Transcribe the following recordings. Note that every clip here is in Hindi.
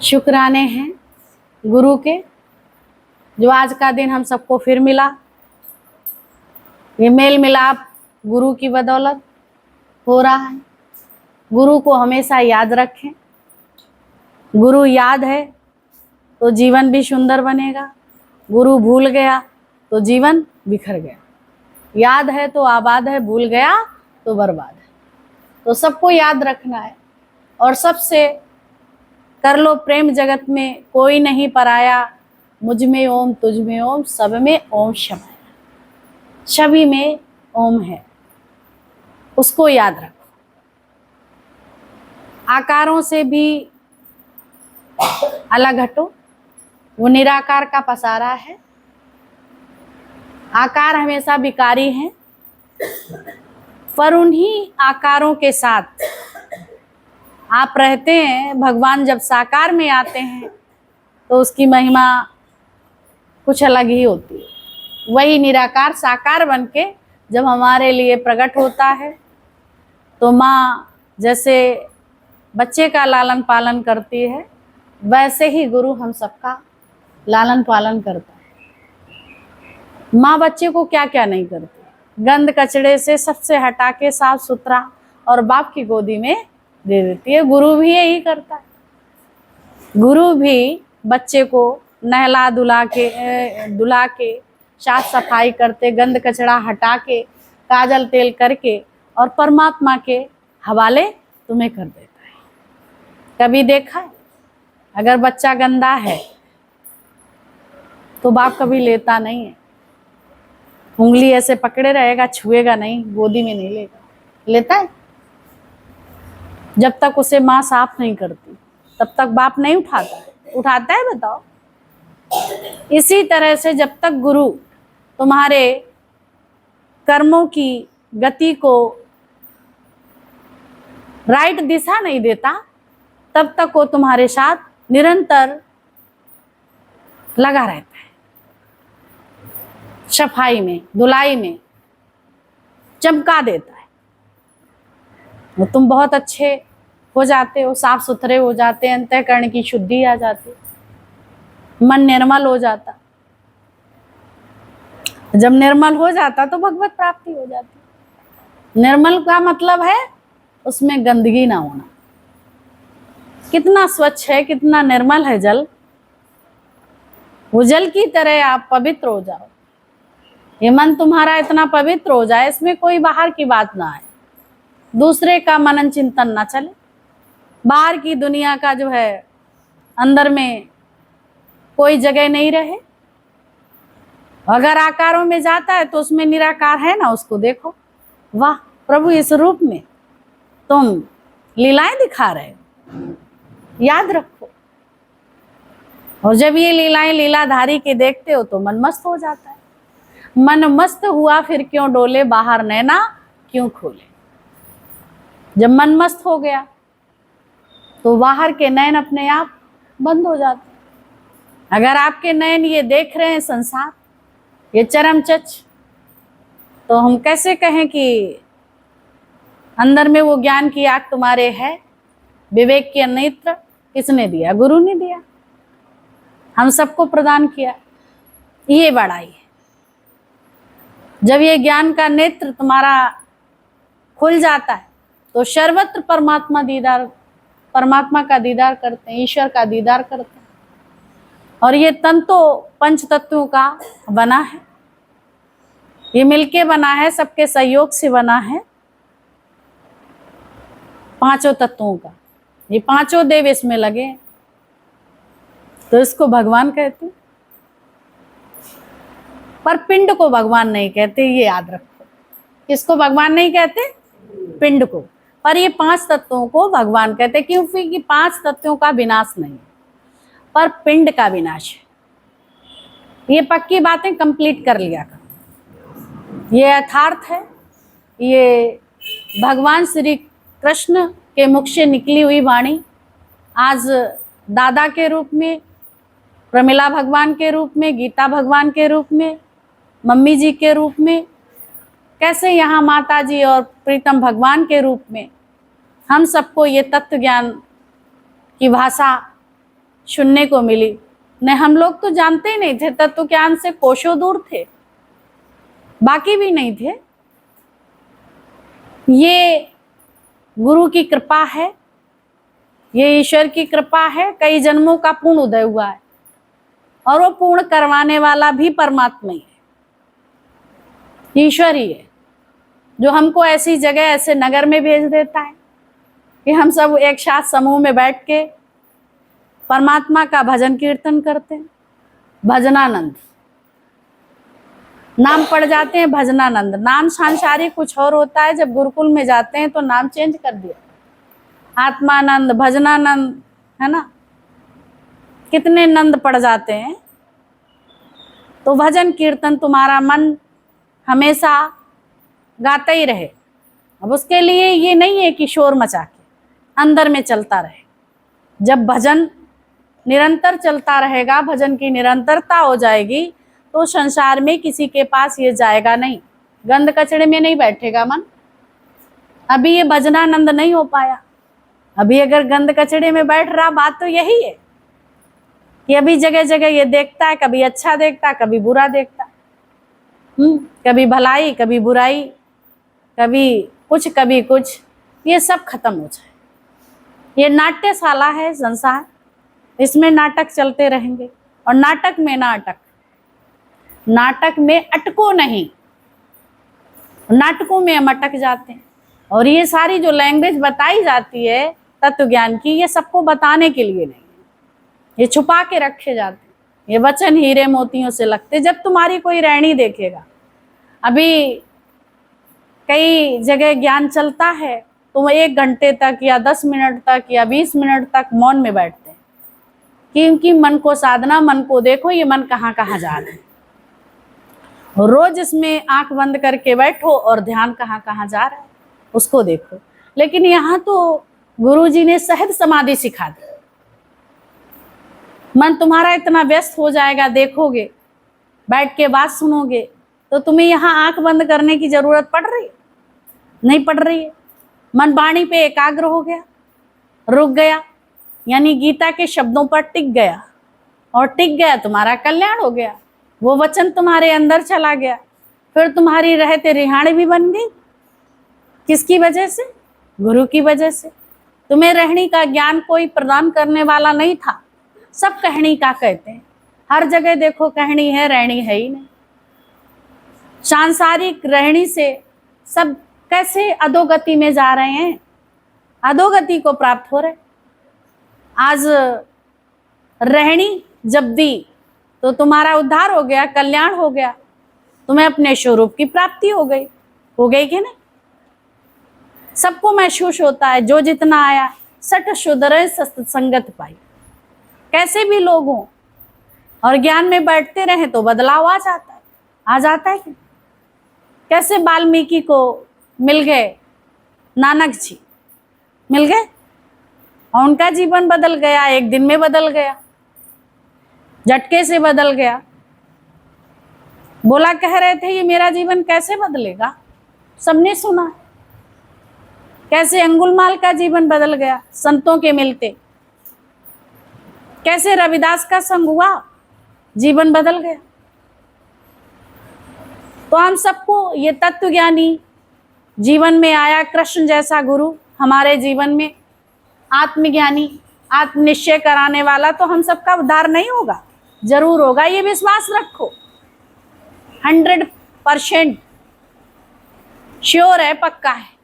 शुक्राने हैं गुरु के, जो आज का दिन हम सबको फिर मिला। ये मेल मिलाप गुरु की बदौलत हो रहा है। गुरु को हमेशा याद रखें। गुरु याद है तो जीवन भी सुंदर बनेगा। गुरु भूल गया तो जीवन बिखर गया। याद है तो आबाद है, भूल गया तो बर्बाद है। तो सबको याद रखना है। और सबसे कर लो प्रेम, जगत में कोई नहीं पराया। मुझ में ओम, तुझ में ओम, सब में ओम समाया। सभी में ओम है, उसको याद रखो। आकारों से भी अलग हटो, वो निराकार का पसारा है। आकार हमेशा विकारी हैं, पर उन्हीं आकारों के साथ आप रहते हैं। भगवान जब साकार में आते हैं तो उसकी महिमा कुछ अलग ही होती है। वही निराकार साकार बनके जब हमारे लिए प्रकट होता है तो माँ जैसे बच्चे का लालन पालन करती है, वैसे ही गुरु हम सबका लालन पालन करता है। माँ बच्चे को क्या क्या नहीं करती, गंद कचड़े से सबसे हटा के साफ सुथरा और बाप की गोदी में दे देती है। गुरु भी यही करता है। गुरु भी बच्चे को नहला धुला के साफ सफाई करते, गंद कचड़ा हटा के, काजल तेल करके और परमात्मा के हवाले तुम्हें कर देता है। कभी देखा है अगर बच्चा गंदा है तो बाप कभी लेता नहीं है। उंगली ऐसे पकड़े रहेगा, छुएगा नहीं, गोदी में नहीं लेगा। लेता है? जब तक उसे माँ साफ नहीं करती तब तक बाप नहीं उठाता है। उठाता है बताओ? इसी तरह से जब तक गुरु तुम्हारे कर्मों की गति को राइट दिशा नहीं देता, तब तक वो तुम्हारे साथ निरंतर लगा रहता है। सफाई में, धुलाई में चमका देता है। वो तुम बहुत अच्छे हो जाते हो, साफ सुथरे हो जाते हैं, अंतःकरण की शुद्धि आ जाती, मन निर्मल हो जाता। जब निर्मल हो जाता तो भगवत प्राप्ति हो जाती। निर्मल का मतलब है उसमें गंदगी ना होना। कितना स्वच्छ है, कितना निर्मल है जल। वो जल की तरह आप पवित्र हो जाओ। ये मन तुम्हारा इतना पवित्र हो जाए, इसमें कोई बाहर की बात ना आए, दूसरे का मनन चिंतन ना चले, बाहर की दुनिया का जो है अंदर में कोई जगह नहीं रहे। अगर आकारों में जाता है तो उसमें निराकार है ना, उसको देखो। वाह प्रभु, इस रूप में तुम लीलाएं दिखा रहे हो, याद रखो। और जब ये लीलाएं लीलाधारी के देखते हो तो मन मस्त हो जाता है। मन मस्त हुआ फिर क्यों डोले, बाहर नैना क्यों खोले। जब मन मस्त हो गया तो बाहर के नयन अपने आप बंद हो जाते। अगर आपके नयन ये देख रहे हैं संसार, ये चरम चच, तो हम कैसे कहें कि अंदर में वो ज्ञान की आँख तुम्हारे है। विवेक के नेत्र किसने दिया? गुरु ने दिया, हम सबको प्रदान किया। ये बड़ाई है। जब ये ज्ञान का नेत्र तुम्हारा खुल जाता है तो सर्वत्र परमात्मा का दीदार करते हैं, ईश्वर का दीदार करते हैं। और ये तन तो पंच तत्वों का बना है, ये मिलके बना है, सबके सहयोग से बना है, पांचों तत्वों का। ये पांचों देव इसमें लगे तो इसको भगवान कहते हैं। पर पिंड को भगवान नहीं कहते, ये याद रखो। किसको भगवान नहीं कहते? पिंड को। पर ये पांच तत्वों को भगवान कहते, क्योंकि पांच तत्वों का विनाश नहीं है, पर पिंड का विनाश है। ये पक्की बातें कंप्लीट कर लिया करो। ये यथार्थ है। ये भगवान श्री कृष्ण के मुख से निकली हुई वाणी आज दादा के रूप में, प्रमिला भगवान के रूप में, गीता भगवान के रूप में, मम्मी जी के रूप में, कैसे यहाँ माता जी और प्रीतम भगवान के रूप में हम सबको ये तत्व ज्ञान की भाषा सुनने को मिली। नहीं, हम लोग तो जानते ही नहीं थे, तत्व ज्ञान से कोसों दूर थे, बाकी भी नहीं थे। ये गुरु की कृपा है, ये ईश्वर की कृपा है, कई जन्मों का पूर्ण उदय हुआ है, और वो पूर्ण करवाने वाला भी परमात्मा ही है, ईश्वर ही है, जो हमको ऐसी जगह, ऐसे नगर में भेज देता है कि हम सब एक साथ समूह में बैठ के परमात्मा का भजन कीर्तन करते हैं। भजनानंद नाम पड़ जाते हैं, भजनानंद। नाम सांसारिक कुछ और होता है, जब गुरुकुल में जाते हैं तो नाम चेंज कर दिया, आत्मानंद, भजनानंद, है ना, कितने नंद पड़ जाते हैं। तो भजन कीर्तन तुम्हारा मन हमेशा गाता ही रहे। अब उसके लिए ये नहीं है कि शोर मचा के, अंदर में चलता रहे। जब भजन निरंतर चलता रहेगा, भजन की निरंतरता हो जाएगी, तो संसार में किसी के पास ये जाएगा नहीं, गंद कचड़े में नहीं बैठेगा मन। अभी ये भजनानंद नहीं हो पाया। अभी अगर गंद कचड़े में बैठ रहा, बात तो यही है कि अभी जगह जगह ये देखता है, कभी अच्छा देखता है, कभी बुरा देखता है, कभी भलाई, कभी बुराई, कभी कुछ, ये सब खत्म हो जाए। ये नाट्यशाला है संसार, इसमें नाटक चलते रहेंगे, और नाटक में नाटक में अटको नहीं, नाटकों में हम अटक जाते हैं। और ये सारी जो लैंग्वेज बताई जाती है तत्व ज्ञान की, ये सबको बताने के लिए नहीं है, ये छुपा के रखे जाते हैं। ये वचन हीरे मोतियों से लगते। जब तुम्हारी कोई रहनी देखेगा, अभी कई जगह ज्ञान चलता है, तुम 1 घंटे तक या 10 मिनट तक या 20 मिनट तक मौन में बैठते हैं, क्योंकि मन को साधना, मन को देखो, ये मन कहाँ कहाँ जा रहा है। रोज इसमें आंख बंद करके बैठो और ध्यान कहाँ कहाँ जा रहा है उसको देखो। लेकिन यहाँ तो गुरुजी ने सहज समाधि सिखा दी। मन तुम्हारा इतना व्यस्त हो जाएगा, देखोगे, बैठ के बात सुनोगे, तो तुम्हें यहाँ आंख बंद करने की जरूरत पड़ रही है? नहीं पड़ रही है। मन वाणी पे एकाग्र हो गया, रुक गया, यानी गीता के शब्दों पर टिक गया, और टिक गया, तुम्हारा कल्याण हो गया। वो वचन तुम्हारे अंदर चला गया, फिर तुम्हारी रहते रिहाड़ी भी बन गई। किसकी वजह से? गुरु की वजह से। तुम्हें रहनी का ज्ञान कोई प्रदान करने वाला नहीं था, सब कहनी का कहते हैं। हर जगह देखो कहनी है, रहनी है ही नहीं। सांसारिक रहनी से सब कैसे अधोगति में जा रहे हैं, अधोगति को प्राप्त हो रहे। आज रहनी जब दी तो तुम्हारा उद्धार हो गया, कल्याण हो गया, तुम्हें अपने स्वरूप की प्राप्ति हो गई कि नहीं? सबको महसूस होता है, जो जितना आया सठ शुदर संगत पाई। कैसे भी लोग हों और ज्ञान में बैठते रहे तो बदलाव आ जाता है कि कैसे वाल्मीकि को मिल गए, नानक जी मिल गए और उनका जीवन बदल गया, एक दिन में बदल गया, झटके से बदल गया। बोला कह रहे थे ये मेरा जीवन कैसे बदलेगा, सबने सुना कैसे अंगुलमाल का जीवन बदल गया संतों के मिलते, कैसे रविदास का संग हुआ, जीवन बदल गया। तो हम सबको ये तत्व ज्ञानी जीवन में आया, कृष्ण जैसा गुरु हमारे जीवन में, आत्मज्ञानी, आत्मनिश्चय कराने वाला, तो हम सबका उद्धार नहीं होगा, जरूर होगा, ये विश्वास रखो। 100% श्योर है, पक्का है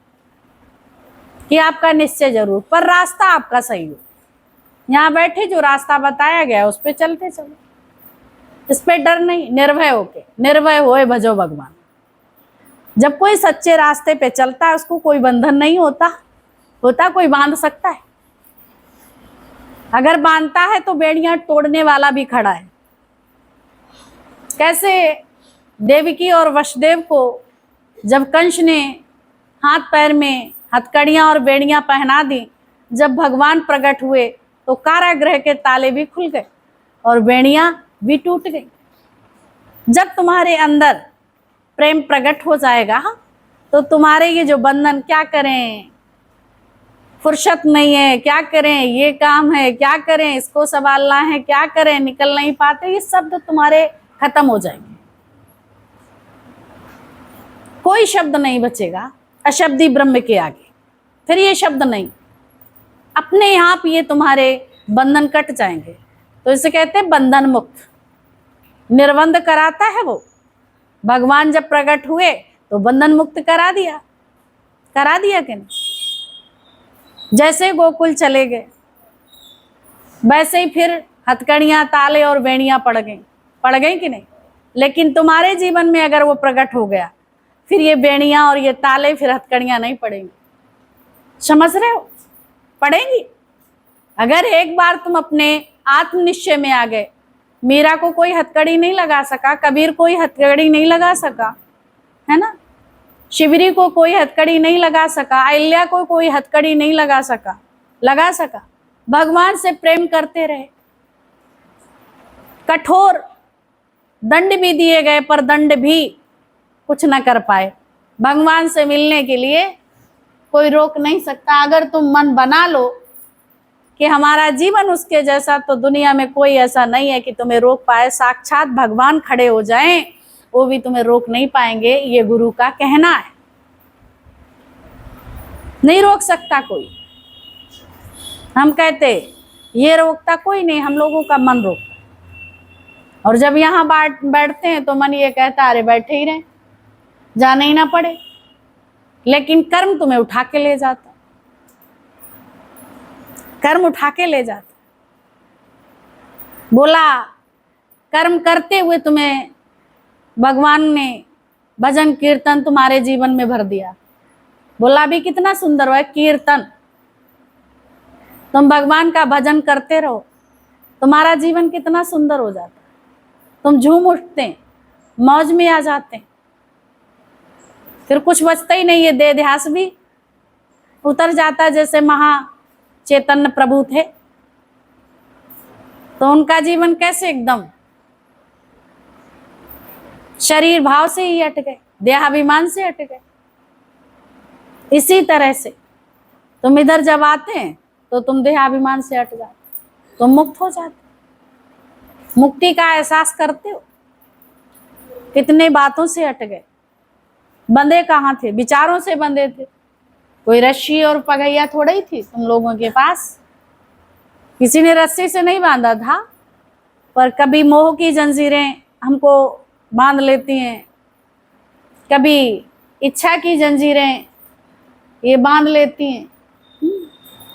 कि आपका निश्चय जरूर, पर रास्ता आपका सही हो। यहाँ बैठे जो रास्ता बताया गया उस पे चलते चलो, इस पे डर नहीं, निर्भय होके, निर्भय होए भजो भगवान। जब कोई सच्चे रास्ते पे चलता है उसको कोई बंधन नहीं होता, कोई बांध सकता है? अगर बांधता है तो बेड़ियां तोड़ने वाला भी खड़ा है। कैसे देवकी और वसुदेव को जब कंस ने हाथ पैर में हथकड़ियां और बेड़ियां पहना दी, जब भगवान प्रकट हुए तो कारागृह के ताले भी खुल गए और बेड़ियां भी टूट गई। जब तुम्हारे अंदर प्रेम प्रकट हो जाएगा तो तुम्हारे ये जो बंधन क्या करें, फुर्सत नहीं है, क्या करें, ये काम है, क्या करें, इसको संभालना है, क्या करें, निकल नहीं पाते, ये शब्द तुम्हारे खत्म हो जाएंगे। कोई शब्द नहीं बचेगा अशब्दी ब्रह्म के आगे, फिर ये शब्द नहीं, अपने आप ये तुम्हारे बंधन कट जाएंगे। तो इसे कहते हैं बंधन मुक्त। निर्बंध कराता है वो भगवान। जब प्रकट हुए तो बंधन मुक्त करा दिया कि नहीं। जैसे गोकुल चले गए वैसे ही फिर हथकड़ियां, ताले और बेड़ियां पड़ गई कि नहीं। लेकिन तुम्हारे जीवन में अगर वो प्रकट हो गया, फिर ये बेड़ियां और ये ताले, फिर हथकड़ियां नहीं पड़ेंगी। समझ रहे हो? पड़ेंगी। अगर एक बार तुम अपने आत्मनिश्चय में आ गए, मीरा को कोई हथकड़ी नहीं लगा सका, कबीर कोई हथकड़ी नहीं लगा सका, है ना, शिवरी को कोई हथकड़ी नहीं लगा सका, अहिल्या को कोई हथकड़ी नहीं लगा सका। भगवान से प्रेम करते रहे। कठोर दंड भी दिए गए पर दंड भी कुछ न कर पाए। भगवान से मिलने के लिए कोई रोक नहीं सकता। अगर तुम मन बना लो कि हमारा जीवन उसके जैसा, तो दुनिया में कोई ऐसा नहीं है कि तुम्हें रोक पाए। साक्षात भगवान खड़े हो जाएं, वो भी तुम्हें रोक नहीं पाएंगे। ये गुरु का कहना है। नहीं रोक सकता कोई। हम कहते ये रोकता कोई नहीं, हम लोगों का मन रोकता। और जब यहाँ बैठते हैं तो मन ये कहता अरे बैठे ही रहे, जाने ही ना पड़े। लेकिन कर्म तुम्हें उठा के ले जाता, कर्म उठा के ले जाता। बोला कर्म करते हुए तुम्हें भगवान ने भजन कीर्तन तुम्हारे जीवन में भर दिया। बोला भी कितना सुंदर है कीर्तन। तुम भगवान का भजन करते रहो, तुम्हारा जीवन कितना सुंदर हो जाता। तुम झूम उठते, मौज में आ जाते, फिर कुछ बचता ही नहीं है। देह ध्यास भी उतर जाता। जैसे महा चैतन्य प्रभु थे तो उनका जीवन कैसे एकदम शरीर भाव से ही हट गए, देहाभिमान से हट गए। इसी तरह से तुम इधर जब आते हैं तो तुम देहाभिमान से हट जाते, तुम मुक्त हो जाते, मुक्ति का एहसास करते हो। कितने बातों से हट गए। बंधे कहाँ थे? विचारों से बंधे थे। कोई रस्सी और पगैया थोड़ा ही थी तुम लोगों के पास। किसी ने रस्सी से नहीं बांधा था, पर कभी मोह की जंजीरें हमको बांध लेती हैं, कभी इच्छा की जंजीरें ये बांध लेती हैं।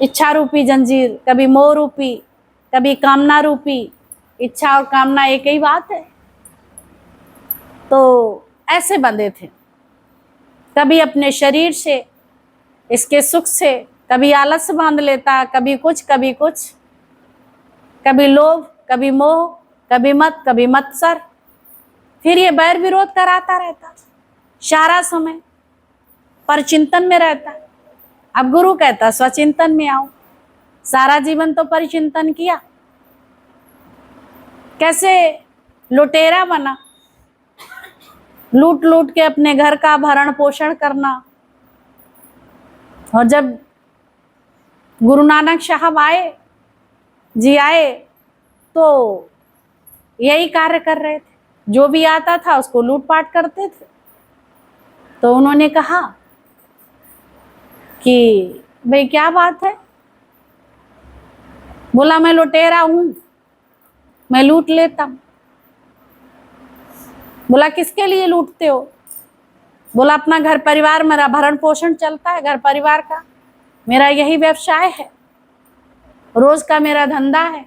इच्छा रूपी जंजीर, कभी मोह रूपी, कभी कामना रूपी। इच्छा और कामना एक ही बात है। तो ऐसे बंधे थे, कभी अपने शरीर से, इसके सुख से, कभी आलस बांध लेता, कभी कुछ, कभी लोभ, कभी मोह, कभी मत, कभी मत्सर। फिर ये बैर विरोध कराता रहता सारा समय, पर चिंतन में रहता। अब गुरु कहता स्वचिंतन में आओ। सारा जीवन तो परिचिंतन किया, कैसे लुटेरा बना, लूट लूट के अपने घर का भरण पोषण करना। और जब गुरु नानक साहब आए तो यही कार्य कर रहे थे। जो भी आता था उसको लूटपाट करते थे। तो उन्होंने कहा कि भाई क्या बात है? बोला मैं लुटेरा हूं, मैं लूट लेता हूं। बोला किसके लिए लूटते हो? बोला अपना घर परिवार, मेरा भरण पोषण चलता है घर परिवार का, मेरा यही व्यवसाय है, रोज का मेरा धंधा है,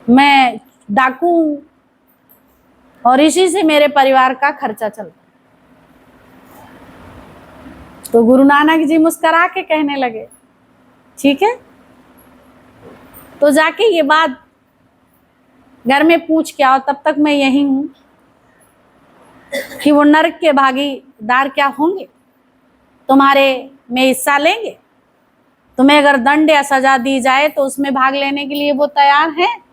मैं डाकू हूं और इसी से मेरे परिवार का खर्चा चलता है। तो गुरु नानक जी मुस्कुरा के कहने लगे ठीक है, तो जाके ये बात घर में पूछ के आओ, तब तक मैं यही हूं। कि वो नरक के भागीदार क्या होंगे, तुम्हारे में हिस्सा लेंगे। तुम्हें अगर दंड या सजा दी जाए तो उसमें भाग लेने के लिए वो तैयार हैं।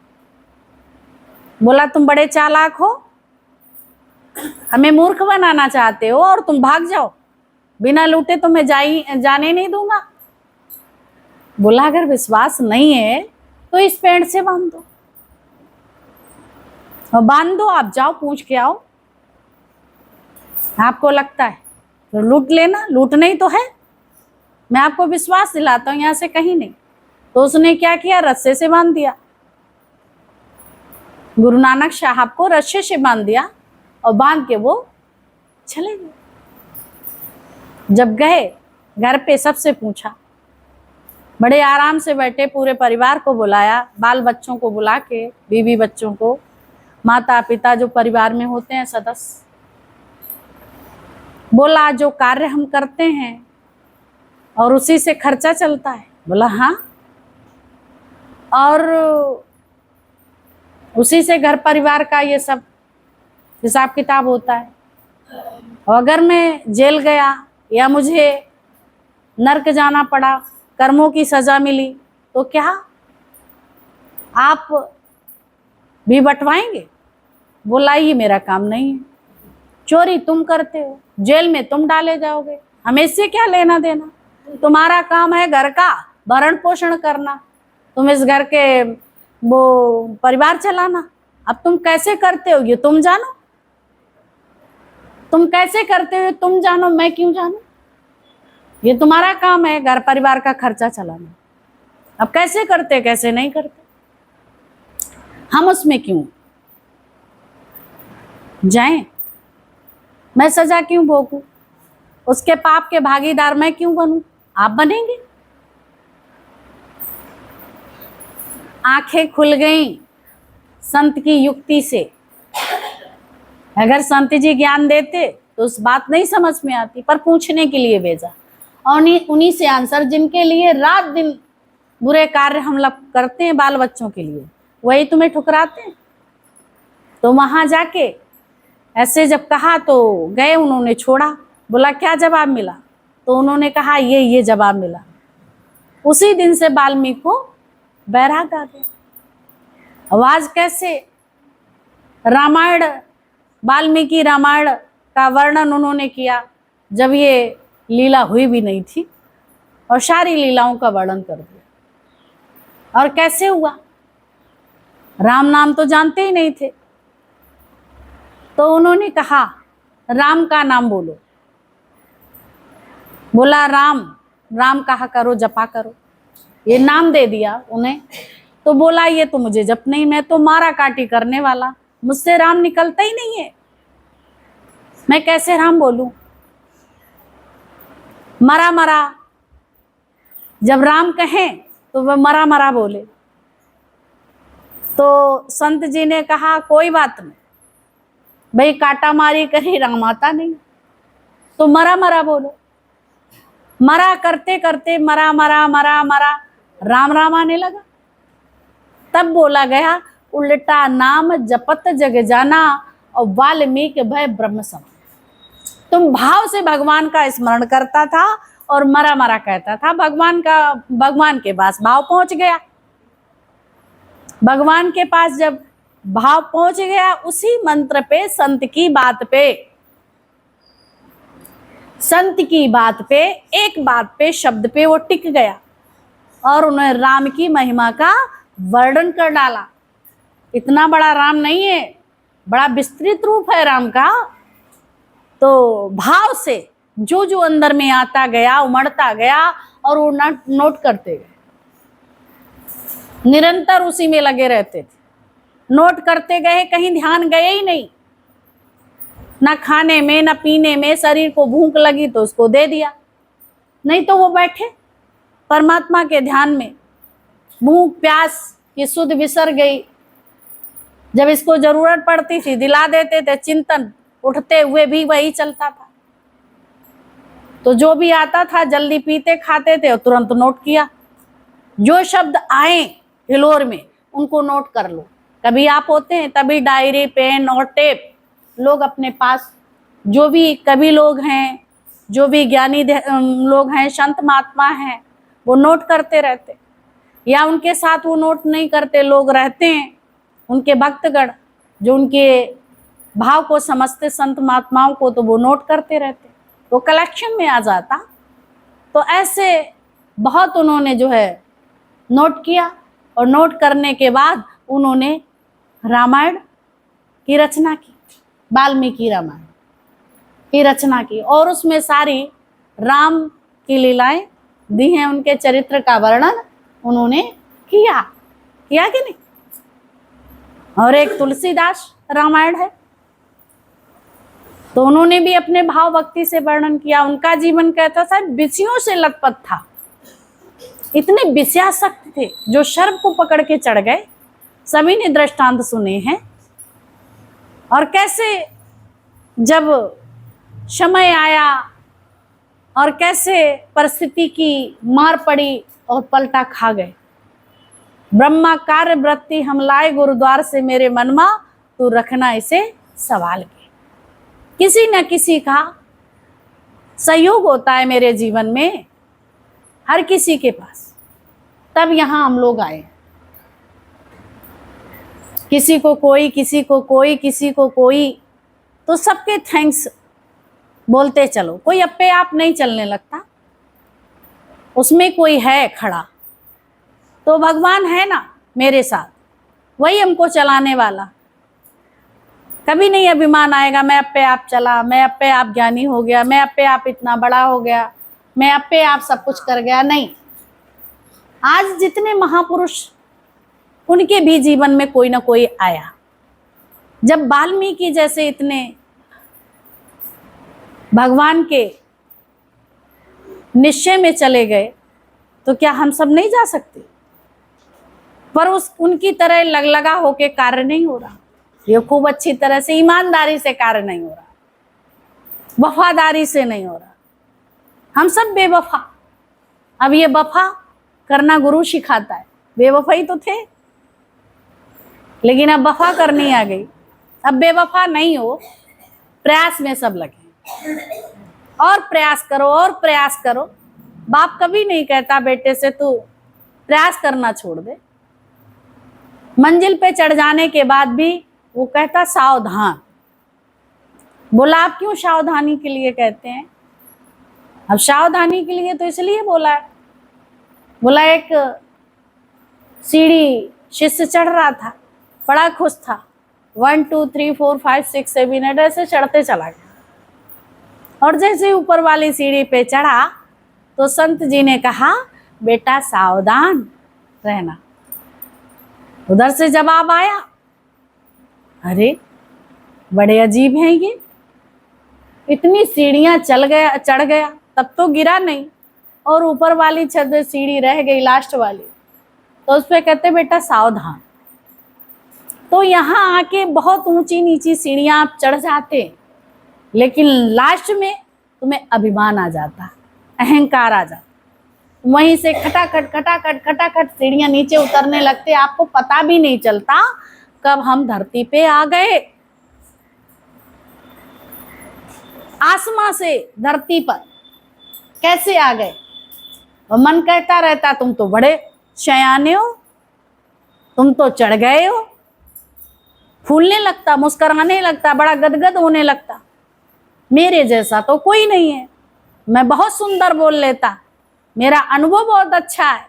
बोला तुम बड़े चालाक हो, हमें मूर्ख बनाना चाहते हो और तुम भाग जाओ, बिना लूटे तो मैं जाने नहीं दूंगा। बोला अगर विश्वास नहीं है तो इस पेड़ से बांध दो, और बांध दो, आप जाओ पूछ के आओ। आपको लगता है तो लूट लेना, लूटना ही तो है, मैं आपको विश्वास दिलाता हूं यहां से कहीं नहीं। तो उसने क्या किया, रस्से से बांध दिया। गुरु नानक साहब को रस्से से बांध दिया और बांध के वो चले गए। जब गए घर पे सबसे पूछा, बड़े आराम से बैठे, पूरे परिवार को बुलाया, बाल बच्चों को बुला के, बीवी बच्चों को, माता पिता जो परिवार में होते हैं सदस्य, बोला जो कार्य हम करते हैं और उसी से खर्चा चलता है। बोला हाँ, और उसी से घर परिवार का ये सब हिसाब किताब होता है। और अगर मैं जेल गया या मुझे नरक जाना पड़ा, कर्मों की सजा मिली, तो क्या आप भी बंटवाएंगे? बोला ये मेरा काम नहीं है, चोरी तुम करते हो, जेल में तुम डाले जाओगे, हमें इससे क्या लेना देना, तुम्हारा काम है घर का भरण पोषण करना, तुम इस घर के वो परिवार चलाना। अब तुम कैसे करते हो ये तुम जानो, तुम कैसे करते हो तुम जानो, मैं क्यों जानूं? ये तुम्हारा काम है घर परिवार का खर्चा चलाना। अब कैसे करते कैसे नहीं करते, हम उसमें क्यों जाएं? मैं सजा क्यों भोगूं? उसके पाप के भागीदार मैं क्यों बनूं? आप बनेंगे। आंखें खुल गईं संत की युक्ति से। अगर संत जी ज्ञान देते तो उस बात नहीं समझ में आती, पर पूछने के लिए भेजा, और उन्हीं से आंसर, जिनके लिए रात दिन बुरे कार्य हम लोग करते हैं बाल बच्चों के लिए, वही तुम्हें ठुकराते हैं। तो वहां जाके ऐसे जब कहा तो गए, उन्होंने छोड़ा। बोला क्या जवाब मिला? तो उन्होंने कहा ये जवाब मिला। उसी दिन से वाल्मीकि को बैराग आ गया। आवाज कैसे, रामायण, वाल्मीकि रामायण का वर्णन उन्होंने किया जब ये लीला हुई भी नहीं थी, और सारी लीलाओं का वर्णन कर दिया। और कैसे हुआ, राम नाम तो जानते ही नहीं थे, तो उन्होंने कहा राम का नाम बोलो। बोला राम, राम कहा करो, जपा करो, ये नाम दे दिया उन्हें। तो बोला ये तो मुझे जप नहीं, मैं तो मारा काटी करने वाला, मुझसे राम निकलता ही नहीं है, मैं कैसे राम बोलूं? मरा मरा, जब राम कहें तो वह मरा मरा बोले। तो संत जी ने कहा कोई बात नहीं भाई, काटा मारी करी राम आता नहीं, तो मरा मरा बोलो। मरा करते करते मरा मरा मरा मरा राम राम आने लगा। तब बोला गया उल्टा नाम जपत जग जाना और वाल्मीकि भय ब्रह्म समान। तुम भाव से भगवान का स्मरण करता था और मरा मरा कहता था, भगवान के पास भाव पहुंच गया। भगवान के पास जब भाव पहुंच गया, उसी मंत्र पे, संत की बात पे, संत की बात पे, एक बात पे, शब्द पे वो टिक गया और उन्हें राम की महिमा का वर्णन कर डाला। इतना बड़ा राम नहीं है, बड़ा विस्तृत रूप है राम का। तो भाव से जो जो अंदर में आता गया, उमड़ता गया, और वो नोट करते गए, निरंतर उसी में लगे रहते थे, नोट करते गए, कहीं ध्यान गए ही नहीं, ना खाने में ना पीने में। शरीर को भूख लगी तो उसको दे दिया, नहीं तो वो बैठे परमात्मा के ध्यान में। भूख प्यास की सुध विसर गई, जब इसको जरूरत पड़ती थी दिला देते थे, चिंतन उठते हुए भी वही चलता था। तो जो भी आता था जल्दी पीते खाते थे और तुरंत नोट किया। जो शब्द आए हिलोर में उनको नोट कर लो। कभी आप होते हैं तभी डायरी पेन और टेप लोग अपने पास, जो भी कवि लोग हैं, जो भी ज्ञानी लोग हैं, संत महात्मा हैं, वो नोट करते रहते, या उनके साथ वो नोट नहीं करते लोग रहते हैं, उनके भक्तगण जो उनके भाव को समझते संत महात्माओं को, तो वो नोट करते रहते, वो कलेक्शन में आ जाता। तो ऐसे बहुत उन्होंने जो है नोट किया और नोट करने के बाद उन्होंने रामायण की रचना की, वाल्मीकि रामायण की रचना की, और उसमें सारी राम की लीलाएं दी हैं, उनके चरित्र का वर्णन उन्होंने किया कि नहीं। और एक तुलसीदास रामायण है, तो उन्होंने भी अपने भाव भक्ति से वर्णन किया। उनका जीवन कहता था विषयों से लथपथ था, इतने विषयासक्त थे, जो सर्प को पकड़ के चढ़ गए। सभी ने दृष्टांत सुने हैं। और कैसे जब समय आया और कैसे परिस्थिति की मार पड़ी और पलटा खा गए। ब्रह्मा कार्य वृत्ति हम लाए गुरुद्वार से, मेरे मनमा तू रखना इसे सवाल के। किसी न किसी का सहयोग होता है मेरे जीवन में, हर किसी के पास, तब यहाँ हम लोग आए। किसी को कोई, किसी को कोई, किसी को कोई, तो सबके थैंक्स बोलते चलो। कोई अपने आप नहीं चलने लगता, उसमें कोई है खड़ा, तो भगवान है ना मेरे साथ, वही हमको चलाने वाला। कभी नहीं अभिमान आएगा मैं अपने आप चला, मैं अपने आप ज्ञानी हो गया, मैं अपने आप इतना बड़ा हो गया, मैं अपने आप सब कुछ कर गया। नहीं, आज जितने महापुरुष, उनके भी जीवन में कोई ना कोई आया। जब वाल्मीकि जैसे इतने भगवान के निश्चय में चले गए, तो क्या हम सब नहीं जा सकते? पर उनकी तरह लगलगा होके कार्य नहीं हो रहा, ये खूब अच्छी तरह से ईमानदारी से कार्य नहीं हो रहा, वफादारी से नहीं हो रहा। हम सब बेवफा। अब ये वफा करना गुरु सिखाता है, बेवफा ही तो थे, लेकिन अब वफा करनी आ गई। अब बेवफा नहीं हो, प्रयास में सब लगे, और प्रयास करो और प्रयास करो। बाप कभी नहीं कहता बेटे से तू प्रयास करना छोड़ दे। मंजिल पे चढ़ जाने के बाद भी वो कहता सावधान। बोला आप क्यों सावधानी के लिए कहते हैं? अब सावधानी के लिए तो इसलिए बोला है, बोला एक सीढ़ी शिष्य चढ़ रहा था, बड़ा खुश था, 1 2 3 4 5 6 7 8 ऐसे चढ़ते चला गया। और जैसे ऊपर वाली सीढ़ी पे चढ़ा तो संत जी ने कहा बेटा सावधान रहना। उधर से जवाब आया, अरे बड़े अजीब हैं ये, इतनी सीढ़ियां चढ़ गया तब तो गिरा नहीं, और ऊपर वाली छत सीढ़ी रह गई लास्ट वाली, तो उस पे कहते बेटा सावधान। तो यहाँ आके बहुत ऊंची नीची सीढ़ियां आप चढ़ जाते, लेकिन लास्ट में तुम्हें अभिमान आ जाता, अहंकार आ जाता, वहीं से खटाखट सीढ़ियां नीचे उतरने लगते, आपको पता भी नहीं चलता कब हम धरती पे आ गए। आसमां से धरती पर कैसे आ गए? और मन कहता रहता तुम तो बड़े शयाने हो, तुम तो चढ़ गए हो। फूलने लगता, मुस्कुराने लगता, बड़ा गदगद होने लगता, मेरे जैसा तो कोई नहीं है, मैं बहुत सुंदर बोल लेता, मेरा अनुभव बहुत अच्छा है,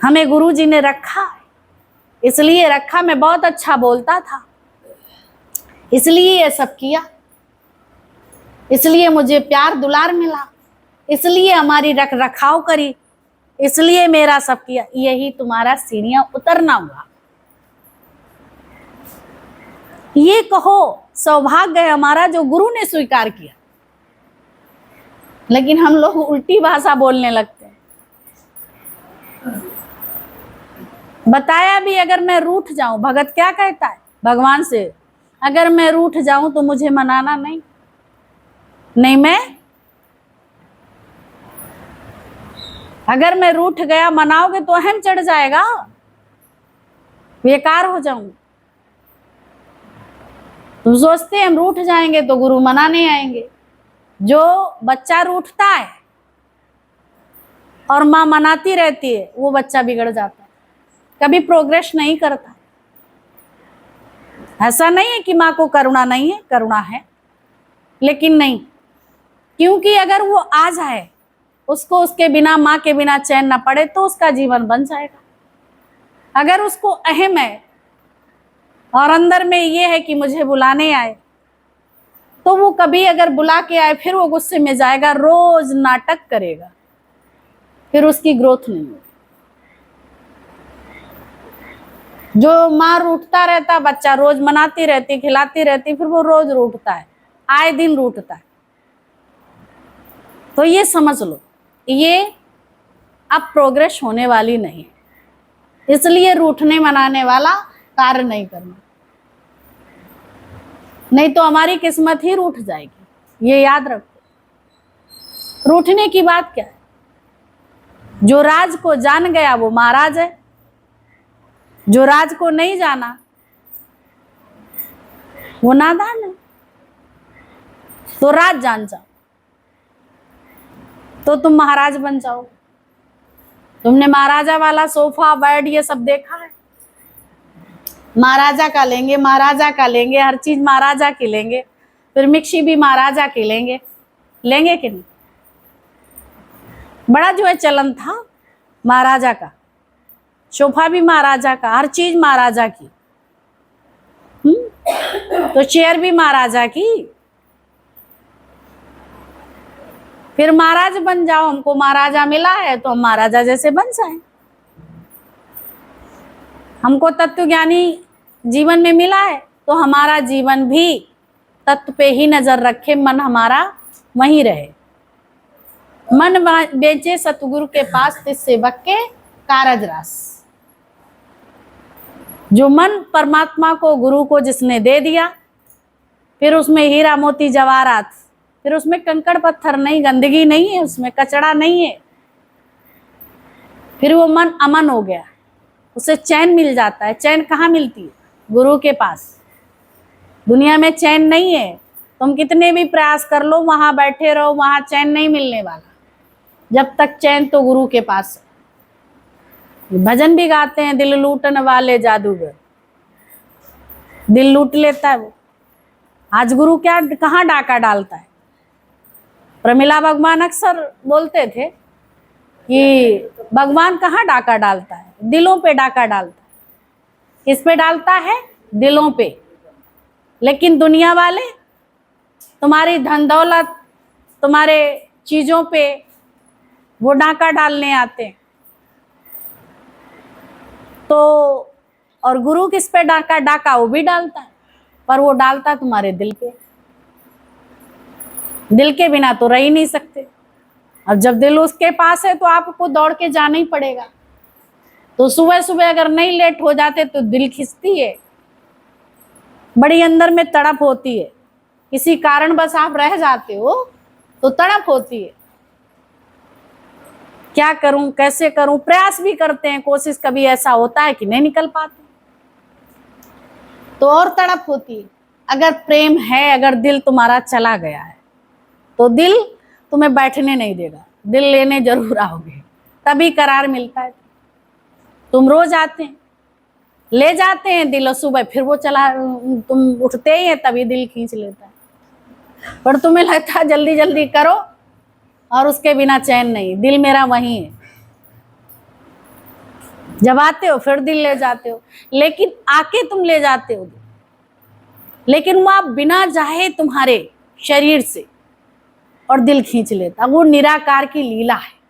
हमें गुरुजी ने रखा है, इसलिए रखा, मैं बहुत अच्छा बोलता था, इसलिए ये सब किया, इसलिए मुझे प्यार दुलार मिला, इसलिए हमारी रख रखाव करी, इसलिए मेरा सब किया। यही तुम्हारा सीढ़ियां उतरना हुआ। ये कहो सौभाग्य है हमारा जो गुरु ने स्वीकार किया। लेकिन हम लोग उल्टी भाषा बोलने लगते हैं। बताया भी, अगर मैं रूठ जाऊं, भगत क्या कहता है भगवान से, अगर मैं रूठ जाऊं तो मुझे मनाना नहीं, मैं अगर मैं रूठ गया मनाओगे तो अहम चढ़ जाएगा, बेकार हो जाऊंगा। तुम सोचते हैं हम रूठ जाएंगे तो गुरु मनाने आएंगे। जो बच्चा रूठता है और माँ मनाती रहती है, वो बच्चा बिगड़ जाता है, कभी प्रोग्रेस नहीं करता। ऐसा नहीं है कि माँ को करुणा नहीं है, करुणा है, लेकिन नहीं, क्योंकि अगर वो आ जाए उसको उसके बिना, माँ के बिना चैन न पड़े तो उसका जीवन बन जाएगा। अगर उसको अहम है और अंदर में ये है कि मुझे बुलाने आए, तो वो कभी अगर बुला के आए फिर वो गुस्से में जाएगा, रोज नाटक करेगा, फिर उसकी ग्रोथ नहीं होगी। जो माँ रूठता रहता बच्चा, रोज मनाती रहती, खिलाती रहती, फिर वो रोज रूठता है, आए दिन रूठता है। तो ये समझ लो, ये अब प्रोग्रेस होने वाली नहीं, इसलिए रूठने मनाने वाला कार्य नहीं करना, नहीं तो हमारी किस्मत ही रूठ जाएगी। ये याद रखो। रूठने की बात क्या है? जो राज को जान गया वो महाराज है, जो राज को नहीं जाना वो नादान है। तो राज जान जाओ तो तुम महाराज बन जाओ। तुमने महाराजा वाला सोफा, बेड, ये सब देखा है? महाराजा का लेंगे, महाराजा का लेंगे, हर चीज महाराजा की लेंगे, फिर मिक्सी भी महाराजा की लेंगे, लेंगे कि नहीं? बड़ा जो है चलन था महाराजा का, सोफा भी महाराजा का, हर चीज महाराजा की। तो चेयर भी महाराजा की। फिर महाराज बन जाओ, हमको महाराजा मिला है तो हम महाराजा जैसे बन जाएं। हमको तत्व ज्ञानी जीवन में मिला है तो हमारा जीवन भी तत्व पे ही नजर रखे, मन हमारा वहीं रहे। मन बेचे सतगुरु के पास, तिस सेवक के कारज रास। जो मन परमात्मा को, गुरु को जिसने दे दिया, फिर उसमें हीरा मोती जवाहरात, फिर उसमें कंकड़ पत्थर नहीं, गंदगी नहीं है, उसमें कचड़ा नहीं है, फिर वो मन अमन हो गया, उसे चैन मिल जाता है। चैन कहाँ मिलती है? गुरु के पास। दुनिया में चैन नहीं है, तुम कितने भी प्रयास कर लो, वहां बैठे रहो, वहां चैन नहीं मिलने वाला जब तक चैन तो गुरु के पास है। भजन भी गाते हैं, दिल लूटने वाले जादूगर, दिल लूट लेता है वो। आज गुरु क्या कहाँ डाका डालता है? प्रमिला भगवान अक्सर बोलते थे कि भगवान कहाँ डाका डालता है? दिलों पे डाका डालता है। किस पे डालता है? दिलों पे। लेकिन दुनिया वाले तुम्हारी धन दौलत, तुम्हारे चीजों पे वो डाका डालने आते हैं। तो और गुरु किस पे डाका? डाका वो भी डालता है, पर वो डालता तुम्हारे दिल पे। दिल के बिना तो रह ही नहीं सकते। अब जब दिल उसके पास है तो आपको दौड़ के जाना ही पड़ेगा। तो सुबह सुबह अगर नहीं लेट हो जाते तो दिल खिंचती है, बड़ी अंदर में तड़प होती है। किसी कारण बस आप रह जाते हो तो तड़प होती है, क्या करूं, कैसे करूं, प्रयास भी करते हैं, कोशिश कभी ऐसा होता है कि नहीं निकल पाते, तो और तड़प होती है। अगर प्रेम है, अगर दिल तुम्हारा चला गया है तो दिल तुम्हें बैठने नहीं देगा, दिल लेने जरूर आओगे, तभी करार मिलता है। तुम रोज आते हैं, ले जाते हैं दिल, और सुबह फिर वो चला, तुम उठते ही हैं तभी दिल खींच लेता है। पर तुम्हें लगता है जल्दी जल्दी करो और उसके बिना चैन नहीं, दिल मेरा वहीं है। जब आते हो फिर दिल ले जाते हो, लेकिन आके तुम ले जाते हो, लेकिन वो आप बिना चाहे तुम्हारे शरीर से और दिल खींच लेता। वो निराकार की लीला है।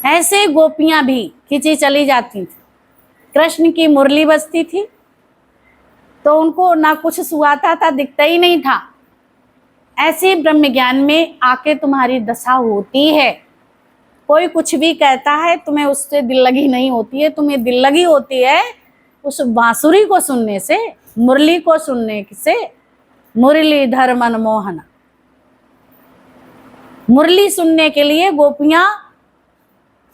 ऐसे गोपियां भी खींची चली जाती थी। कृष्ण की मुरली बजती थी तो उनको ना कुछ सुहाता था, दिखता ही नहीं था। ऐसे ब्रह्म ज्ञान में आके तुम्हारी दशा होती है। कोई कुछ भी कहता है, तुम्हें उससे दिल लगी नहीं होती है, तुम्हें दिल लगी होती है उस बांसुरी को सुनने से, मुरली को सुनने से। मुरलीधर मनमोहन, मुरली सुनने के लिए गोपियां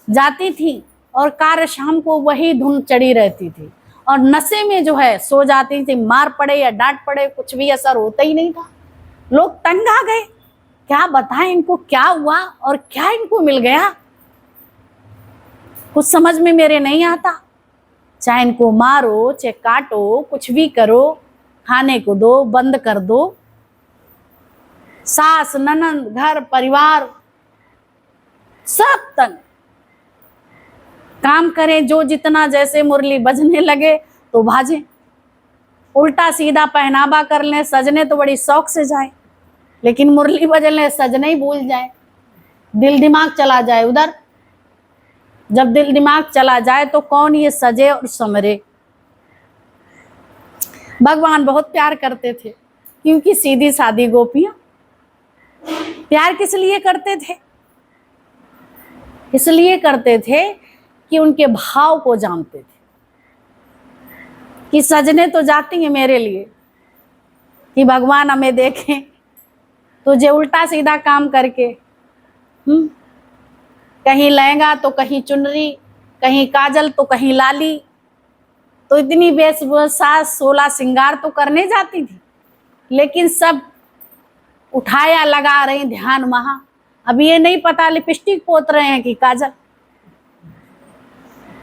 जाती थी और कार्य शाम को वही धुन चढ़ी रहती थी, और नशे में जो है सो जाती थी। मार पड़े या डांट पड़े कुछ भी असर होता ही नहीं था। लोग तंग आ गए, क्या बताएं इनको क्या हुआ और क्या इनको मिल गया, कुछ समझ में मेरे नहीं आता। चाहे इनको मारो, चाहे काटो, कुछ भी करो, खाने को दो, बंद कर दो। सास, ननंद, घर परिवार सब तंग। काम करें जो जितना, जैसे मुरली बजने लगे तो भाजे, उल्टा सीधा पहनावा कर लें, सजने तो बड़ी शौक से जाए, लेकिन मुरली बजने सजने ही भूल जाए, दिल दिमाग चला जाए उधर। जब दिल दिमाग चला जाए तो कौन ये सजे और समरे। भगवान बहुत प्यार करते थे, क्योंकि सीधी सादी गोपियां। प्यार किस लिए करते थे? इसलिए करते थे कि उनके भाव को जानते थे, कि सजने तो जाती हैं मेरे लिए, कि भगवान हमें देखें तुझे उल्टा सीधा काम करके, कहीं लहंगा तो कहीं चुनरी, कहीं काजल तो कहीं लाली, तो इतनी वेशभूषा 16 श्रृंगार तो करने जाती थी, लेकिन सब उठाया लगा रही ध्यान वहां। अब ये नहीं पता लिपस्टिक पोत रहे हैं कि काजल।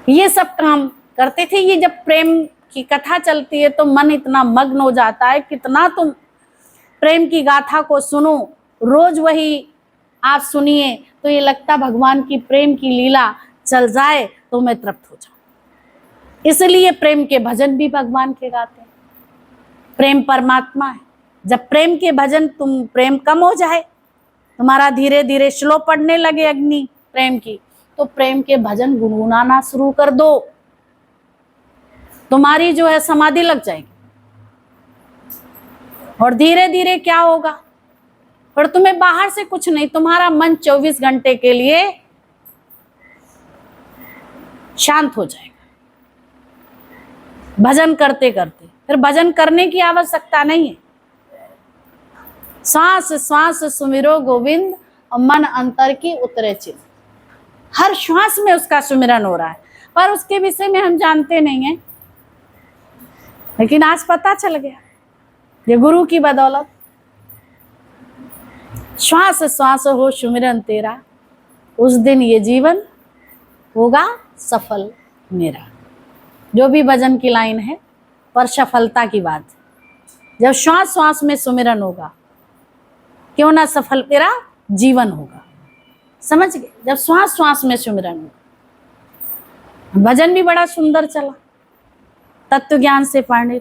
ये सब काम करते थे। ये जब प्रेम की कथा चलती है तो मन इतना मग्न हो जाता है। कितना तुम प्रेम की गाथा को सुनो, रोज वही आप सुनिए तो ये लगता भगवान की प्रेम की लीला चल जाए तो मैं तृप्त हो जाऊं। इसलिए प्रेम के भजन भी भगवान के गाते हैं। प्रेम परमात्मा है। जब प्रेम के भजन, तुम प्रेम कम हो जाए, तुम्हारा धीरे धीरे स्लो पड़ने लगे अग्नि प्रेम की, तो प्रेम के भजन गुनगुनाना शुरू कर दो, तुम्हारी जो है समाधि लग जाएगी। और धीरे धीरे क्या होगा, पर तुम्हें बाहर से कुछ नहीं, तुम्हारा मन 24 घंटे के लिए शांत हो जाएगा भजन करते करते। फिर भजन करने की आवश्यकता नहीं है। सांस सांस सुमिरो गोविंद और मन अंतर की उतरे चित। हर श्वास में उसका सुमिरन हो रहा है, पर उसके विषय में हम जानते नहीं हैं, लेकिन आज पता चल गया ये गुरु की बदौलत। श्वास श्वास हो सुमिरन तेरा, उस दिन ये जीवन होगा सफल मेरा। जो भी भजन की लाइन है, पर सफलता की बात। जब श्वास श्वास में सुमिरन होगा, क्यों ना सफल तेरा जीवन होगा। समझ गए? जब श्वास श्वास में सुमिरन होगा। भजन भी बड़ा सुंदर चला, तत्व ज्ञान से पढ़ने,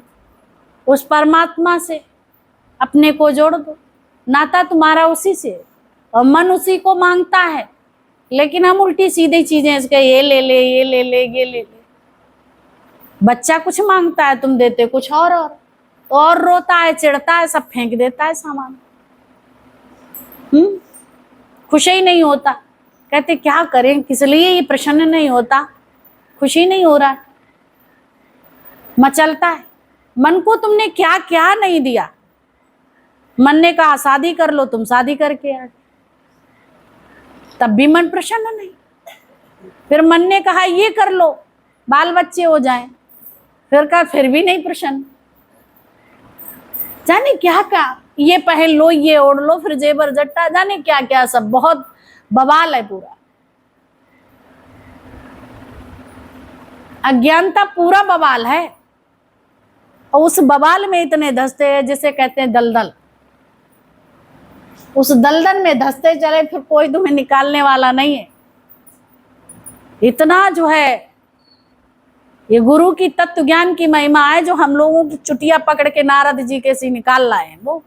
उस परमात्मा से अपने को जोड़ दो। नाता तुम्हारा उसी से, और मन उसी को मांगता है, लेकिन हम उल्टी सीधी चीजें इसके, ये ले ले, ये ले ले, ये ले ले। बच्चा कुछ मांगता है, तुम देते कुछ और रोता है, चिढ़ता है, सब फेंक देता है सामान। खुश ही नहीं होता। कहते क्या करें, किस लिए ये प्रसन्न नहीं होता, खुशी नहीं हो रहा है, मचलता है। मन को तुमने क्या क्या नहीं दिया। मन ने कहा शादी कर लो, तुम शादी करके आ, तब भी मन प्रसन्न नहीं। फिर मन ने कहा ये कर लो, बाल बच्चे हो जाएं, फिर कहा फिर भी नहीं प्रसन्न। जाने क्या क्या, ये पहन लो, ये ओढ़ लो, फिर जेबर जट्टा, जाने क्या क्या, सब बहुत बवाल है पूरा। अज्ञानता पूरा बवाल है, और उस बवाल में इतने धंसते हैं, जिसे कहते हैं दलदल। उस दलदल में धंसते चले, फिर कोई तुम्हें निकालने वाला नहीं है। इतना जो है, ये गुरु की तत्व ज्ञान की महिमा है, जो हम लोगों की चुटिया पकड़ के नारद जी के सी निकाल लाए हैं वो।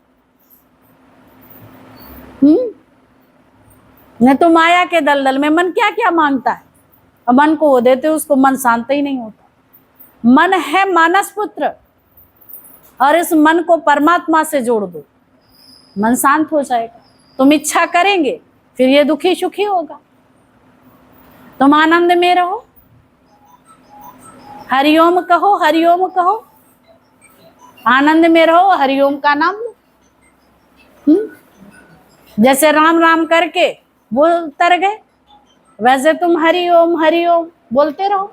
न तो माया के दलदल में मन क्या क्या मांगता है, और मन को वो देते, उसको मन शांत ही नहीं होता। मन है मानस पुत्र, और इस मन को परमात्मा से जोड़ दो, मन शांत हो जाएगा। तुम इच्छा करेंगे, फिर ये दुखी सुखी होगा। तुम आनंद में रहो, हरिओम कहो, हरिओम कहो, आनंद में रहो, हरिओम का नाम लो। जैसे राम राम करके वो उतर गए, वैसे तुम हरिओम हरिओम बोलते रहो।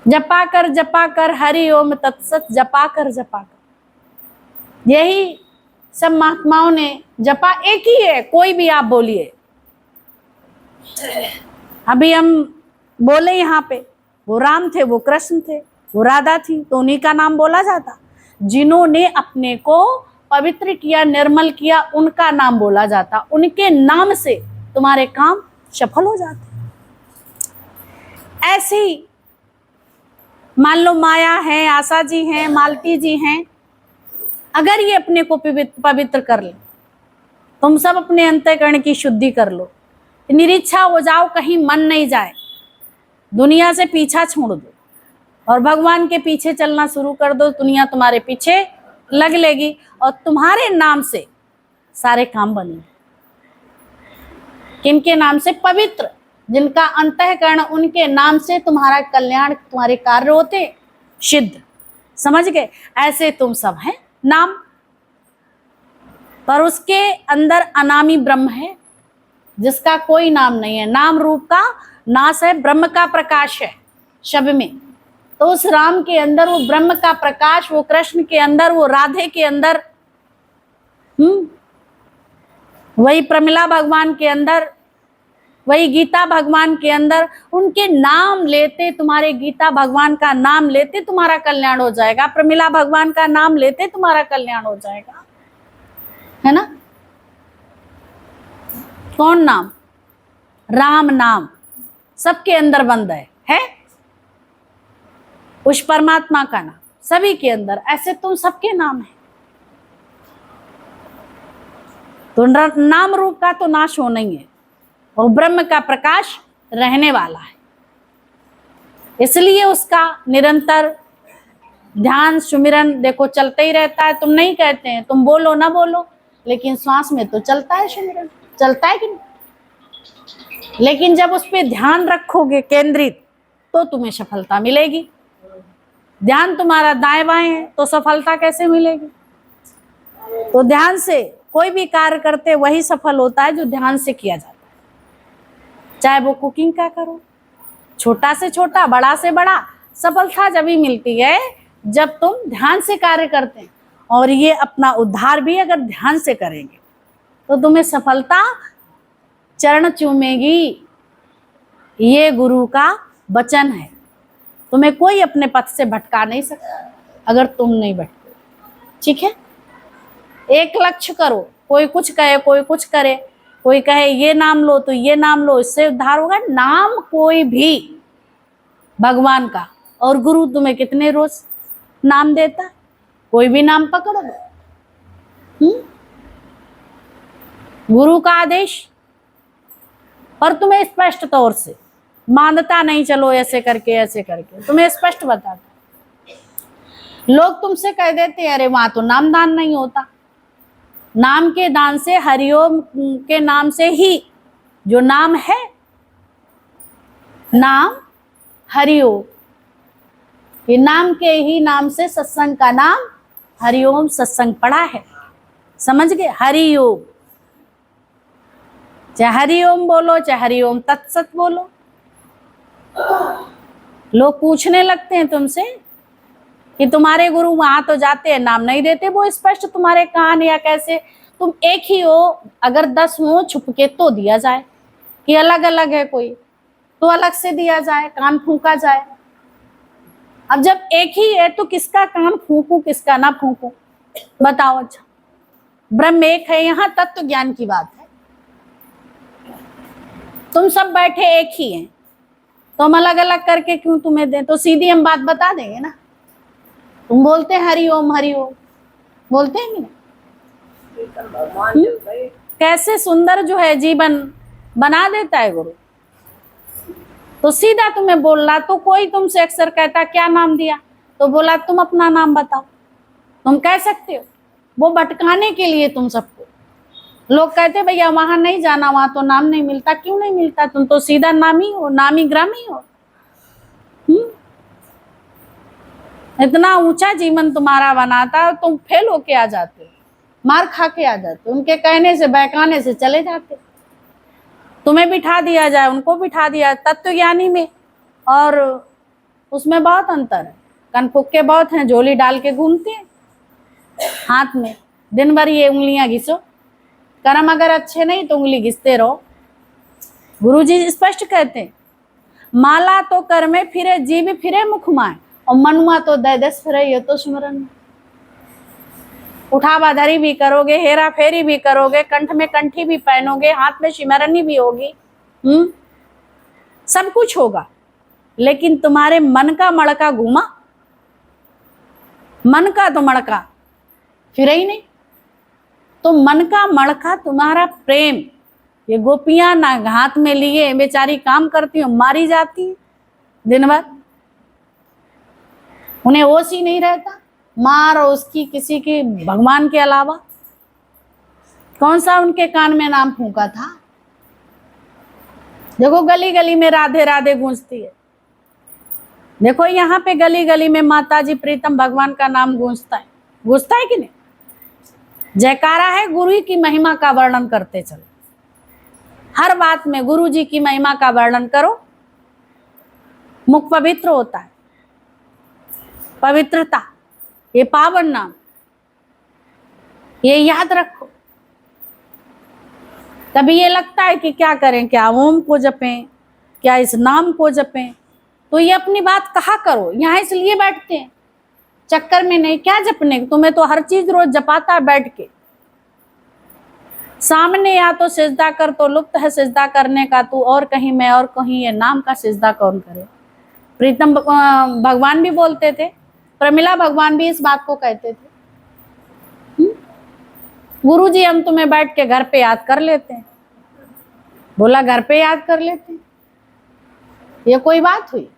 जपा कर हरिओम तत्सत, जपा कर। यही सब महात्माओं ने जपा, एक ही है, कोई भी आप बोलिए। अभी हम बोले यहाँ पे, वो राम थे, वो कृष्ण थे, वो राधा थी, तो उन्हीं का नाम बोला जाता, जिन्होंने अपने को पवित्र किया, निर्मल किया, उनका नाम बोला जाता। उनके नाम से तुम्हारे काम सफल हो जाते। ऐसी मान लो माया है, आशा जी हैं, मालती जी हैं, अगर ये अपने को पवित्र कर ले, तुम सब अपने अंतःकरण की शुद्धि कर लो, निरीक्षा हो जाओ, कहीं मन नहीं जाए, दुनिया से पीछा छोड़ दो और भगवान के पीछे चलना शुरू कर दो, दुनिया तुम्हारे पीछे लग लेगी और तुम्हारे नाम से सारे काम बनेंगे। किनके नाम से? पवित्र, जिनका अंतःकरण, उनके नाम से तुम्हारा कल्याण, तुम्हारे कार्य होते सिद्ध। समझ गए? ऐसे तुम सब हैं नाम, पर उसके अंदर अनामी ब्रह्म है जिसका कोई नाम नहीं है। नाम रूप का नाश है, ब्रह्म का प्रकाश है शब में। तो उस राम के अंदर वो ब्रह्म का प्रकाश, वो कृष्ण के अंदर, वो राधे के अंदर, वही प्रमिला भगवान के अंदर, वही गीता भगवान के अंदर, उनके नाम लेते, तुम्हारे गीता भगवान का नाम लेते तुम्हारा कल्याण हो जाएगा, प्रमिला भगवान का नाम लेते तुम्हारा कल्याण हो जाएगा, है ना? कौन नाम? राम नाम सबके अंदर बंद है? उस परमात्मा का नाम सभी के अंदर, ऐसे तुम सबके नाम है। तो नाम रूप का तो नाश होना ही है और ब्रह्म का प्रकाश रहने वाला है, इसलिए उसका निरंतर ध्यान सुमिरन देखो चलता ही रहता है। तुम नहीं कहते हैं, तुम बोलो ना बोलो, लेकिन श्वास में तो चलता है सुमिरन, चलता है कि नहीं? लेकिन जब उस पर ध्यान रखोगे केंद्रित, तो तुम्हें सफलता मिलेगी। ध्यान तुम्हारा दाएं बाएं है तो सफलता कैसे मिलेगी? तो ध्यान से कोई भी कार्य करते वही सफल होता है जो ध्यान से किया जाता है। चाहे वो कुकिंग का करो, छोटा से छोटा, बड़ा से बड़ा, सफलता जब ही मिलती है जब तुम ध्यान से कार्य करते हैं। और ये अपना उद्धार भी अगर ध्यान से करेंगे तो तुम्हें सफलता चरण चूमेगी। ये गुरु का वचन है, तुम्हें कोई अपने पथ से भटका नहीं सकता अगर तुम नहीं भटको। ठीक है? एक लक्ष्य करो, कोई कुछ कहे, कोई कुछ करे, कोई कहे ये नाम लो तो ये नाम लो, इससे उद्धार होगा। नाम कोई भी भगवान का, और गुरु तुम्हें कितने रोज नाम देता, कोई भी नाम पकड़ो। गुरु का आदेश, और तुम्हें स्पष्ट तौर से मानता नहीं, चलो ऐसे करके ऐसे करके, तुम्हें स्पष्ट बताता। लोग तुमसे कह देते हैं अरे वहां तो नाम दान नहीं होता। नाम के दान से, हरिओम के नाम से ही जो नाम है, नाम हरिओम, ये नाम के ही नाम से सत्संग का नाम हरिओम सत्संग पड़ा है। समझ गए? हरिओम, चाहे हरिओम बोलो, चाहे हरिओम तत्सत बोलो। लोग पूछने लगते हैं तुमसे कि तुम्हारे गुरु वहां तो जाते हैं, नाम नहीं देते। वो स्पष्ट तुम्हारे कान या कैसे, तुम एक ही हो, अगर 10 हो छुप के तो दिया जाए, कि अलग अलग है कोई तो अलग से दिया जाए, कान फूंका जाए। अब जब एक ही है तो किसका कान फूंकू, किसका ना फूंकू, बताओ। अच्छा, ब्रह्म एक है, यहाँ तत्व ज्ञान की बात है। तुम सब बैठे एक ही हैं, तो हम अलग अलग करके क्यों तुम्हें दें? तो सीधी हम बात बता देंगे ना। तुम बोलते हैं हरिओम हरिओम, बोलते हैं नहीं? कैसे सुंदर जो है जीवन बना देता है गुरु। तो सीधा तुम्हें बोलना। तो कोई तुमसे अक्सर कहता क्या नाम दिया, तो बोला तुम अपना नाम बताओ, तुम कह सकते हो। वो भटकाने के लिए तुम सबको। लोग कहते भैया वहां नहीं जाना, वहां तो नाम नहीं मिलता। क्यों नहीं मिलता? तुम तो सीधा नामी हो, नामी ग्रामी हो। इतना ऊंचा जीवन तुम्हारा बनाता, तुम फेल होके आ जाते हो, मार खा के आ जाते हो। उनके कहने से, बहकाने से चले जाते। तुम्हें बिठा दिया जाए, उनको बिठा दिया। तत्व ज्ञानी में और उसमें बहुत अंतर है। कनफुक्के बहुत हैं, झोली डाल के घूमते हैं हाथ में, दिन भर ये उंगलियां घिसो। कर्म अगर अच्छे नहीं तो उंगली घिसते रहो। गुरुजी स्पष्ट कहते हैं, माला तो कर में फिरे, जीव फिरे मुख माए, और मनुआ तो दय दस फिरे, ये तो सुमरन। उठावाधरी भी करोगे, हेरा फेरी भी करोगे, कंठ में कंठी भी पहनोगे, हाथ में सिमरनी भी होगी, सब कुछ होगा, लेकिन तुम्हारे मन का मड़का घूमा, मन का तो मड़का फिर ही नहीं। तो मन का मड़का तुम्हारा प्रेम। ये गोपियां ना हाथ में लिए बेचारी काम करती हो, मारी जाती दिन भर, उन्हें होश ही नहीं रहता, मार और उसकी किसी की भगवान के अलावा। कौन सा उनके कान में नाम फूंका था? देखो गली गली में राधे राधे गूंजती है, देखो यहाँ पे गली गली में माता जी प्रीतम भगवान का नाम गूंजता है कि नहीं? जयकारा है, गुरु की महिमा का वर्णन करते चलो, हर बात में गुरु जी की महिमा का वर्णन करो, मुख पवित्र होता है। पवित्रता, ये पावन नाम, ये याद रखो। कभी ये लगता है कि क्या करें, क्या ओम को जपें, क्या इस नाम को जपें, तो ये अपनी बात कहा करो। यहाँ इसलिए बैठते हैं, चक्कर में नहीं, क्या जपने, तुम्हें तो हर चीज रोज जपाता है बैठ के। सामने या तो सिजदा कर, तो लुप्त है सिजदा करने का तू, और कहीं मैं और कहीं, ये नाम का सिजदा कौन करे। प्रीतम भगवान भी बोलते थे, प्रमिला भगवान भी इस बात को कहते थे, गुरु जी हम तुम्हें बैठ के घर पे याद कर लेते हैं। बोला घर पे याद कर लेते हैं, ये कोई बात हुई?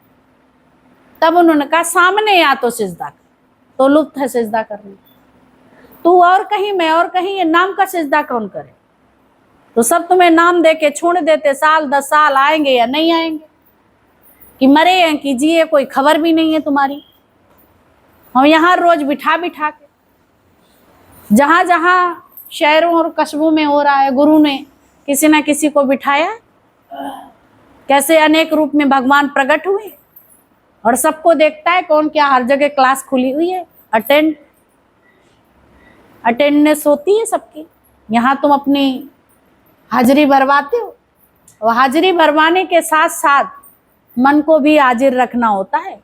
तब उन्होंने कहा सामने या तो सिजदा कर, तो लुप्त है सिजदा करने, तू और कहीं मैं और कहीं, ये नाम का सिजदा कौन करे। तो सब तुम्हें नाम दे के छोड़ देते, साल 10 साल आएंगे या नहीं आएंगे, कि मरे हैं कि जिए, कोई खबर भी नहीं है तुम्हारी। हम यहाँ रोज बिठा बिठा के, जहां जहां शहरों और कस्बों में हो रहा है, गुरु ने किसी ना किसी को बिठाया, कैसे अनेक रूप में भगवान प्रकट हुए, और सबको देखता है कौन क्या, हर जगह क्लास खुली हुई है, अटेंडेंस होती है सबकी। यहाँ तुम अपनी हाजिरी भरवाते हो, और हाजिरी भरवाने के साथ साथ मन को भी हाजिर रखना होता है।